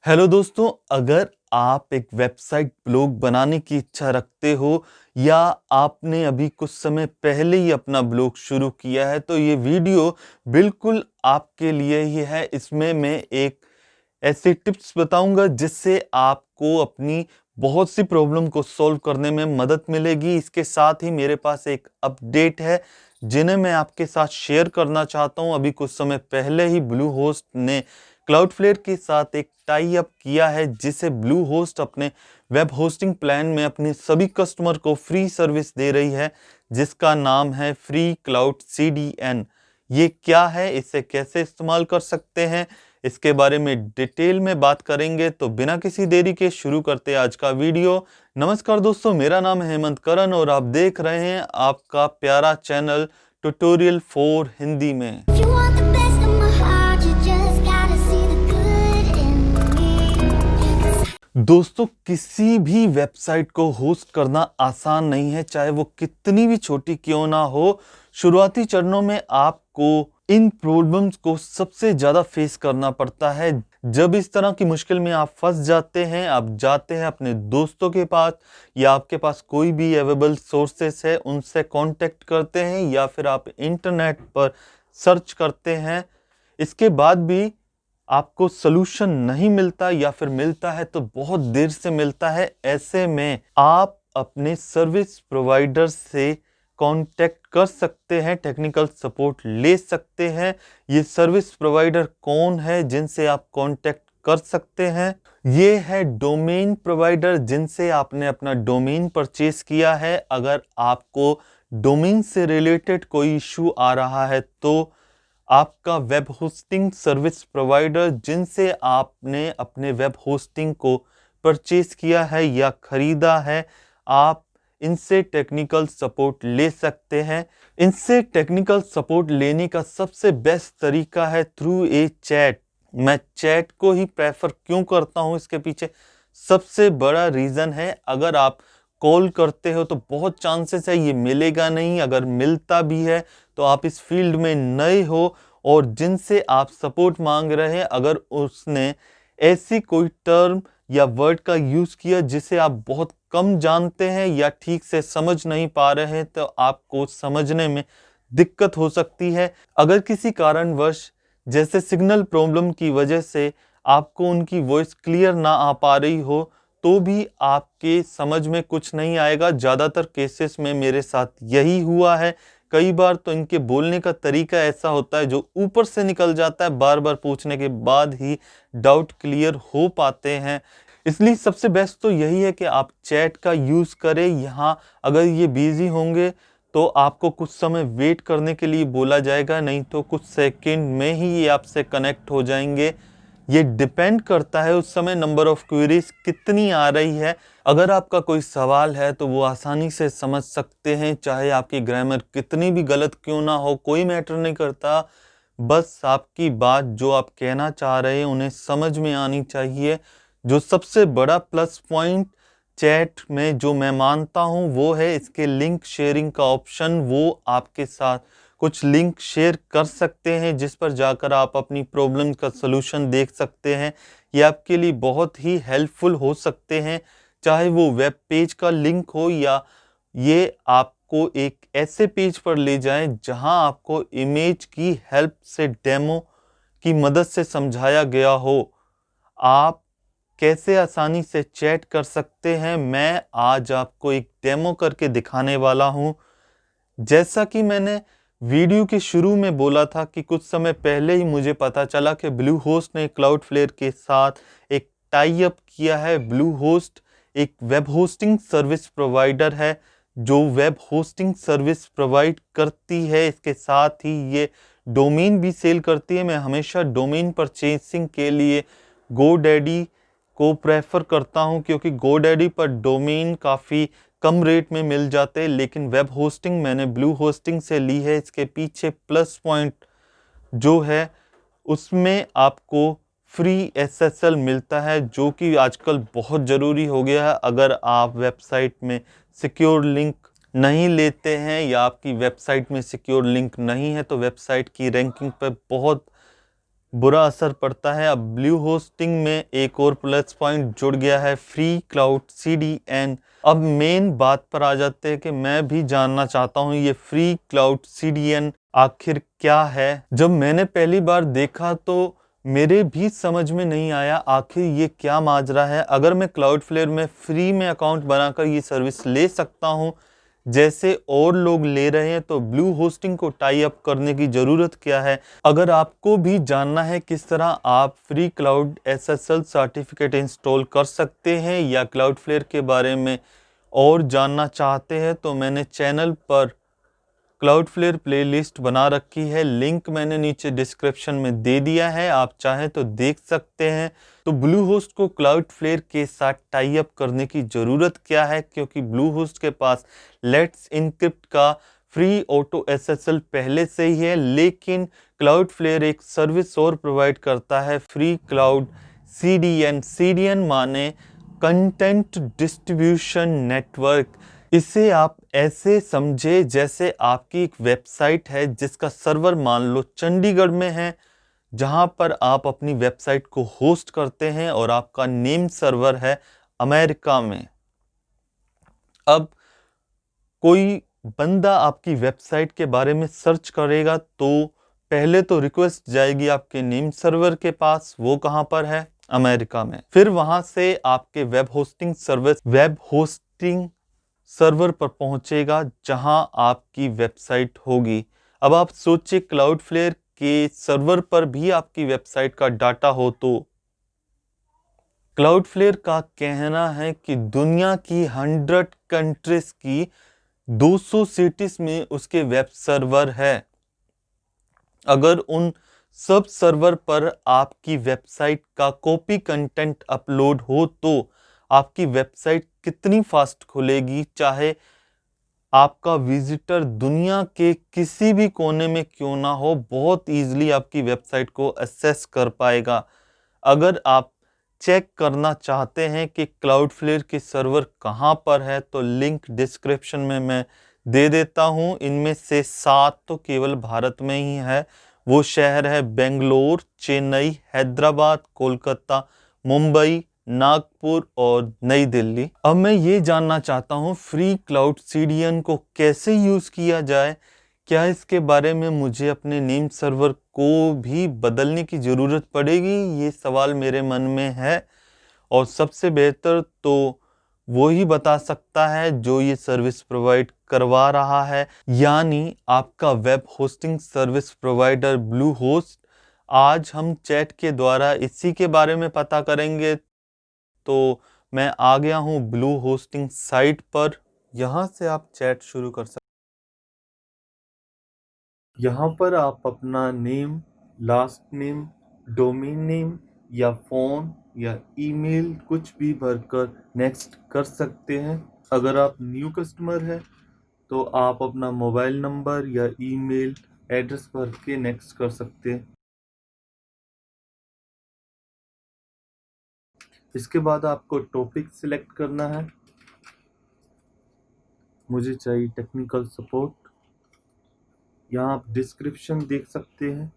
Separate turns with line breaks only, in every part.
Hello दोस्तों, अगर आप एक वेबसाइट ब्लॉग बनाने की इच्छा रखते हो या आपने अभी कुछ समय पहले ही अपना ब्लॉग शुरू किया है तो ये वीडियो बिल्कुल आपके लिए ही है। इसमें मैं एक ऐसे टिप्स बताऊंगा जिससे आपको अपनी बहुत सी प्रॉब्लम को सॉल्व करने में मदद मिलेगी। इसके साथ ही मेरे पास एक अपडेट है जिन्हें मैं आपके साथ शेयर करना चाहता हूं। अभी कुछ समय पहले ही ब्लू होस्ट ने क्लाउडफ्लेयर के साथ एक टाई अप किया है जिसे ब्लू होस्ट अपने वेब होस्टिंग प्लान में अपने सभी कस्टमर को फ्री सर्विस दे रही है, जिसका नाम है फ्री क्लाउड CDN। ये क्या है, इसे कैसे इस्तेमाल कर सकते हैं, इसके बारे में डिटेल में बात करेंगे। तो बिना किसी देरी के शुरू करते हैं आज का वीडियो। नमस्कार दोस्तों, मेरा नाम है हेमंत करन और आप देख रहे हैं आपका प्यारा चैनल ट्यूटोरियल फॉर हिंदी में।
You want the best of my heart, you just gotta see the good in me.
दोस्तों, किसी भी वेबसाइट को होस्ट करना आसान नहीं है, चाहे वो कितनी भी छोटी क्यों ना हो। शुरुआती चरणों में आपको इन प्रॉब्लम्स को सबसे ज़्यादा फेस करना पड़ता है। जब इस तरह की मुश्किल में आप फंस जाते हैं, आप जाते हैं अपने दोस्तों के पास या आपके पास कोई भी अवेलेबल सोर्सेस है उनसे कांटेक्ट करते हैं या फिर आप इंटरनेट पर सर्च करते हैं। इसके बाद भी आपको सलूशन नहीं मिलता या फिर मिलता है तो बहुत देर से मिलता है। ऐसे में आप अपने सर्विस प्रोवाइडर से कांटेक्ट कर सकते हैं, टेक्निकल सपोर्ट ले सकते हैं। ये सर्विस प्रोवाइडर कौन है जिनसे आप कांटेक्ट कर सकते हैं? ये है डोमेन प्रोवाइडर जिनसे आपने अपना डोमेन परचेज किया है। अगर आपको डोमेन से रिलेटेड कोई इशू आ रहा है तो आपका वेब होस्टिंग सर्विस प्रोवाइडर जिनसे आपने अपने वेब होस्टिंग को परचेज किया है या खरीदा है, आप इनसे टेक्निकल सपोर्ट ले सकते हैं। इनसे टेक्निकल सपोर्ट लेने का सबसे बेस्ट तरीका है थ्रू ए चैट। मैं चैट को ही प्रेफर क्यों करता हूं, इसके पीछे सबसे बड़ा रीज़न है, अगर आप कॉल करते हो तो बहुत चांसेस है ये मिलेगा नहीं। अगर मिलता भी है तो आप इस फील्ड में नए हो और जिनसे आप सपोर्ट मांग रहे हैं, अगर उसने ऐसी कोई टर्म या वर्ड का यूज़ किया जिसे आप बहुत कम जानते हैं या ठीक से समझ नहीं पा रहे हैं, तो आपको समझने में दिक्कत हो सकती है। अगर किसी कारणवश जैसे सिग्नल प्रॉब्लम की वजह से आपको उनकी वॉइस क्लियर ना आ पा रही हो तो भी आपके समझ में कुछ नहीं आएगा। ज़्यादातर केसेस में मेरे साथ यही हुआ है। कई बार तो इनके बोलने का तरीका ऐसा होता है जो ऊपर से निकल जाता है, बार बार पूछने के बाद ही डाउट क्लियर हो पाते हैं। इसलिए सबसे बेस्ट तो यही है कि आप चैट का यूज़ करें। यहाँ अगर ये बिजी होंगे तो आपको कुछ समय वेट करने के लिए बोला जाएगा, नहीं तो कुछ सेकंड में ही ये आपसे कनेक्ट हो जाएंगे। ये डिपेंड करता है उस समय नंबर ऑफ क्वेरीज कितनी आ रही है। अगर आपका कोई सवाल है तो वो आसानी से समझ सकते हैं, चाहे आपकी ग्रामर कितनी भी गलत क्यों ना हो, कोई मैटर नहीं करता। बस आपकी बात जो आप कहना चाह रहे हैं उन्हें समझ में आनी चाहिए। जो सबसे बड़ा प्लस पॉइंट चैट में जो मैं मानता हूँ वो है इसके लिंक शेयरिंग का ऑप्शन। वो आपके साथ कुछ लिंक शेयर कर सकते हैं जिस पर जाकर आप अपनी प्रॉब्लम का सलूशन देख सकते हैं। ये आपके लिए बहुत ही हेल्पफुल हो सकते हैं, चाहे वो वेब पेज का लिंक हो या ये आपको एक ऐसे पेज पर ले जाएं जहां आपको इमेज की हेल्प से डेमो की मदद से समझाया गया हो। आप कैसे आसानी से चैट कर सकते हैं, मैं आज आपको एक डेमो करके दिखाने वाला हूं। जैसा कि मैंने वीडियो के शुरू में बोला था कि कुछ समय पहले ही मुझे पता चला कि ब्लू होस्ट ने क्लाउडफ्लेयर के साथ एक टाई अप किया है। ब्लू होस्ट एक वेब होस्टिंग सर्विस प्रोवाइडर है जो वेब होस्टिंग सर्विस प्रोवाइड करती है। इसके साथ ही ये डोमेन भी सेल करती है। मैं हमेशा डोमेन परचेसिंग के लिए GoDaddy को प्रेफर करता हूं क्योंकि GoDaddy पर डोमेन काफ़ी कम रेट में मिल जाते हैं, लेकिन वेब होस्टिंग मैंने ब्लू होस्टिंग से ली है। इसके पीछे प्लस पॉइंट जो है उसमें आपको फ्री SSL मिलता है जो कि आजकल बहुत ज़रूरी हो गया है। अगर आप वेबसाइट में सिक्योर लिंक नहीं लेते हैं या आपकी वेबसाइट में सिक्योर लिंक नहीं है तो वेबसाइट की रैंकिंग पर बहुत बुरा असर पड़ता है। अब ब्लू होस्टिंग में एक और प्लस पॉइंट जुड़ गया है, फ्री क्लाउड CDN। अब मेन बात पर आ जाते हैं कि मैं भी जानना चाहता हूँ ये फ्री क्लाउड CDN आखिर क्या है। जब मैंने पहली बार देखा तो मेरे भी समझ में नहीं आया आखिर ये क्या माजरा है। अगर मैं क्लाउडफ्लेयर में फ्री में अकाउंट बनाकर ये सर्विस ले सकता हूँ जैसे और लोग ले रहे हैं, तो ब्लू होस्टिंग को टाई अप करने की ज़रूरत क्या है। अगर आपको भी जानना है किस तरह आप free cloud SSL certificate install कर सकते हैं या क्लाउडफ्लेयर के बारे में और जानना चाहते हैं, तो मैंने चैनल पर क्लाउडफ्लेयर प्लेलिस्ट बना रखी है, लिंक मैंने नीचे डिस्क्रिप्शन में दे दिया है, आप चाहें तो देख सकते हैं। तो ब्लू होस्ट को क्लाउडफ्लेयर के साथ टाई अप करने की ज़रूरत क्या है, क्योंकि ब्लू होस्ट के पास लेट्स इनक्रिप्ट का फ्री ऑटो SSL पहले से ही है, लेकिन क्लाउडफ्लेयर एक सर्विस और प्रोवाइड करता है, फ्री क्लाउड CDN माने कंटेंट डिस्ट्रीब्यूशन नेटवर्क। इसे आप ऐसे समझे जैसे आपकी एक वेबसाइट है जिसका सर्वर मान लो चंडीगढ़ में है, जहां पर आप अपनी वेबसाइट को होस्ट करते हैं, और आपका नेम सर्वर है अमेरिका में। अब कोई बंदा आपकी वेबसाइट के बारे में सर्च करेगा तो पहले तो रिक्वेस्ट जाएगी आपके नेम सर्वर के पास, वो कहां पर है, अमेरिका में। फिर वहां से आपके वेब होस्टिंग सर्वर पर पहुंचेगा जहां आपकी वेबसाइट होगी। अब आप सोचिए क्लाउडफ्लेयर के सर्वर पर भी आपकी वेबसाइट का डाटा हो तो क्लाउडफ्लेयर का कहना है कि दुनिया की 100 कंट्रीज की 200 सिटीज में उसके वेब सर्वर है। अगर उन सब सर्वर पर आपकी वेबसाइट का कॉपी कंटेंट अपलोड हो तो आपकी वेबसाइट कितनी फास्ट खुलेगी, चाहे आपका विजिटर दुनिया के किसी भी कोने में क्यों ना हो, बहुत ईजिली आपकी वेबसाइट को एक्सेस कर पाएगा। अगर आप चेक करना चाहते हैं कि क्लाउडफ्लेयर के सर्वर कहां पर है, तो लिंक डिस्क्रिप्शन में मैं दे देता हूं। इनमें से 7 तो केवल भारत में ही है। वो शहर है बेंगलोर, चेन्नई, हैदराबाद, कोलकाता, मुंबई, नागपुर और नई दिल्ली। अब मैं ये जानना चाहता हूँ फ्री क्लाउड CDN को कैसे यूज़ किया जाए। क्या इसके बारे में मुझे अपने नेम सर्वर को भी बदलने की ज़रूरत पड़ेगी, ये सवाल मेरे मन में है। और सबसे बेहतर तो वो ही बता सकता है जो ये सर्विस प्रोवाइड करवा रहा है, यानी आपका web hosting service provider blue host. आज हम चैट के द्वारा इसी के बारे में पता करेंगे। तो मैं आ गया हूँ ब्लू होस्टिंग साइट पर। यहाँ से आप चैट शुरू कर सकते। यहाँ पर आप अपना name, last name, domain name या फ़ोन या ईमेल कुछ भी भरकर नेक्स्ट कर सकते हैं। अगर आप न्यू कस्टमर हैं तो आप अपना मोबाइल नंबर या ईमेल एड्रेस भर के नेक्स्ट कर सकते हैं। इसके बाद आपको टॉपिक सिलेक्ट करना है। मुझे चाहिए टेक्निकल सपोर्ट। यहाँ आप डिस्क्रिप्शन देख सकते हैं।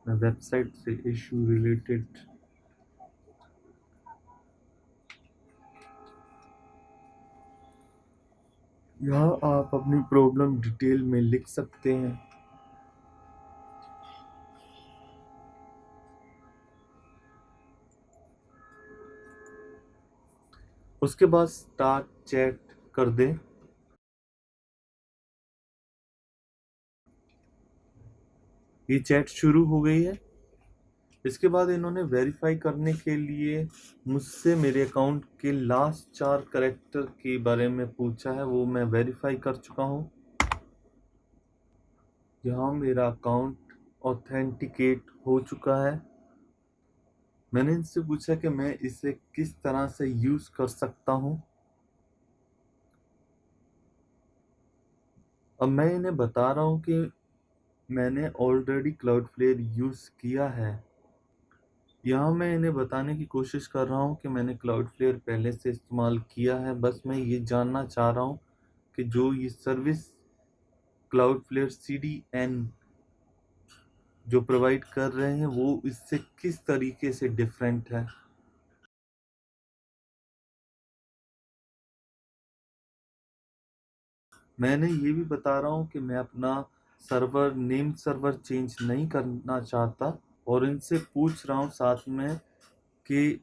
मैं वेबसाइट से इशू रिलेटेड यहाँ आप अपनी प्रॉब्लम डिटेल में लिख सकते हैं। उसके बाद स्टार्ट चैट कर दें। ये चैट शुरू हो गई है। इसके बाद इन्होंने वेरीफाई करने के लिए मुझसे मेरे अकाउंट के लास्ट 4 कैरेक्टर के बारे में पूछा है, वो मैं वेरीफाई कर चुका हूँ। यहाँ मेरा अकाउंट ऑथेंटिकेट हो चुका है। मैंने इनसे पूछा कि मैं इसे किस तरह से यूज़ कर सकता हूँ। अब मैं इन्हें बता रहा हूँ कि मैंने ऑलरेडी क्लाउडफ्लेयर यूज़ किया है। यहाँ मैं इन्हें बताने की कोशिश कर रहा हूँ कि मैंने क्लाउडफ्लेयर पहले से इस्तेमाल किया है, बस मैं ये जानना चाह रहा हूँ कि जो ये सर्विस क्लाउडफ्लेयर CDN जो प्रोवाइड कर रहे हैं वो इससे किस तरीके से डिफरेंट है। मैंने ये भी बता रहा हूँ कि मैं अपना नेम सर्वर चेंज नहीं करना चाहता और इनसे पूछ रहा हूँ साथ में कि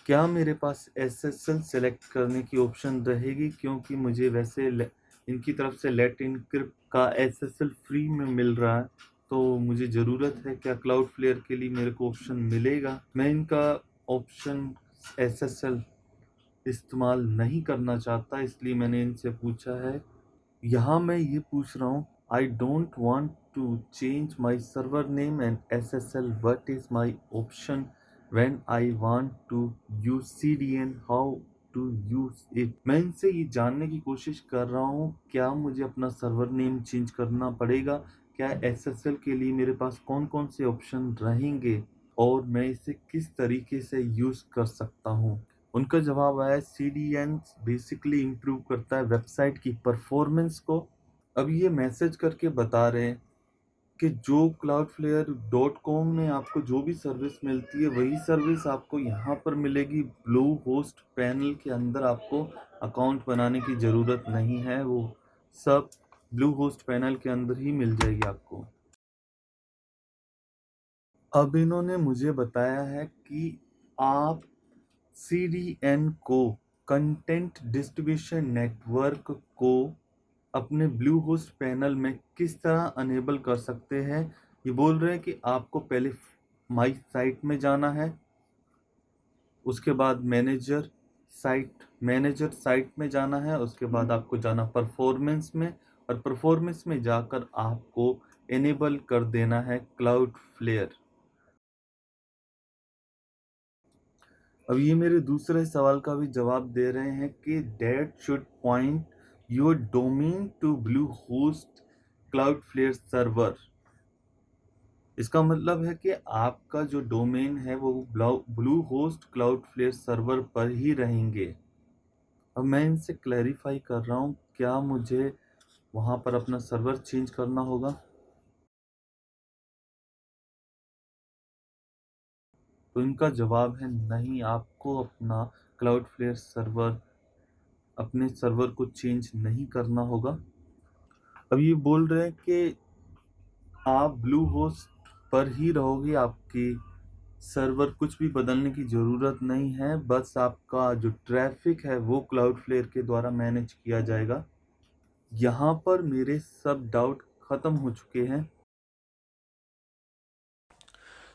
क्या मेरे पास SSL सेलेक्ट करने की ऑप्शन रहेगी, क्योंकि मुझे वैसे इनकी तरफ से लेट इनक्रिप्ट का SSL फ्री में मिल रहा है, तो मुझे ज़रूरत है क्या क्लाउडफ्लेयर के लिए मेरे को ऑप्शन मिलेगा। मैं इनका ऑप्शन SSL इस्तेमाल नहीं करना चाहता, इसलिए मैंने इनसे पूछा है। यहाँ मैं ये पूछ रहा हूँ, I don't want to change my server name and SSL. What is my option when I want to use CDN? How to use it? मैं इनसे ये जानने की कोशिश कर रहा हूँ, क्या मुझे अपना सर्वर नेम चेंज करना पड़ेगा, क्या SSL के लिए मेरे पास कौन कौन से ऑप्शन रहेंगे और मैं इसे किस तरीके से यूज़ कर सकता हूँ। उनका जवाब आया, CDN बेसिकली इम्प्रूव करता है वेबसाइट की परफॉर्मेंस को। अब ये मैसेज करके बता रहे हैं कि जो cloudflare.com में आपको जो भी सर्विस मिलती है वही सर्विस आपको यहाँ पर मिलेगी। ब्लू होस्ट पैनल के अंदर आपको अकाउंट बनाने की ज़रूरत नहीं है, वो सब ब्लू होस्ट पैनल के अंदर ही मिल जाएगी आपको। अब इन्होंने मुझे बताया है कि आप CDN को, कंटेंट डिस्ट्रीब्यूशन नेटवर्क को, अपने ब्लू होस्ट पैनल में किस तरह अनेबल कर सकते हैं। ये बोल रहे हैं कि आपको पहले माई साइट में जाना है, उसके बाद मैनेजर साइट में जाना है, उसके बाद आपको जाना परफॉर्मेंस में, और परफॉर्मेंस में जाकर आपको एनेबल कर देना है क्लाउडफ्लेयर। अब ये मेरे दूसरे सवाल का भी जवाब दे रहे हैं कि that should point your domain to Bluehost Cloudflare server. इसका मतलब है कि आपका जो डोमेन है वो ब्लू होस्ट क्लाउडफ्लेयर सर्वर पर ही रहेंगे। अब मैं इनसे क्लैरिफाई कर रहा हूँ, क्या मुझे वहाँ पर अपना सर्वर चेंज करना होगा। तो इनका जवाब है नहीं, आपको अपना क्लाउडफ्लेयर अपने सर्वर को चेंज नहीं करना होगा। अब ये बोल रहे हैं कि आप ब्लू होस्ट पर ही रहोगे, आपकी सर्वर कुछ भी बदलने की ज़रूरत नहीं है, बस आपका जो ट्रैफिक है वो क्लाउडफ्लेयर के द्वारा मैनेज किया जाएगा। यहाँ पर मेरे सब डाउट ख़त्म हो चुके हैं।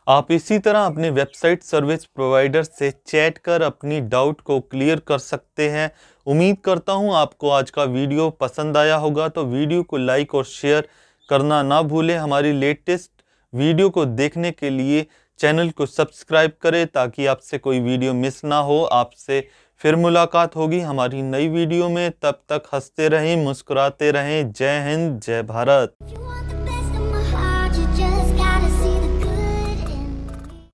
आप इसी तरह अपने वेबसाइट सर्विस प्रोवाइडर से चैट कर अपनी डाउट को क्लियर कर सकते हैं। उम्मीद करता हूं आपको आज का वीडियो पसंद आया होगा, तो वीडियो को लाइक और शेयर करना ना भूलें। हमारी लेटेस्ट वीडियो को देखने के लिए चैनल को सब्सक्राइब करें ताकि आपसे कोई वीडियो मिस ना हो। आपसे फिर मुलाकात होगी हमारी नई वीडियो में, तब तक हंसते रहें, मुस्कुराते रहें। जय हिंद, जय भारत।
You want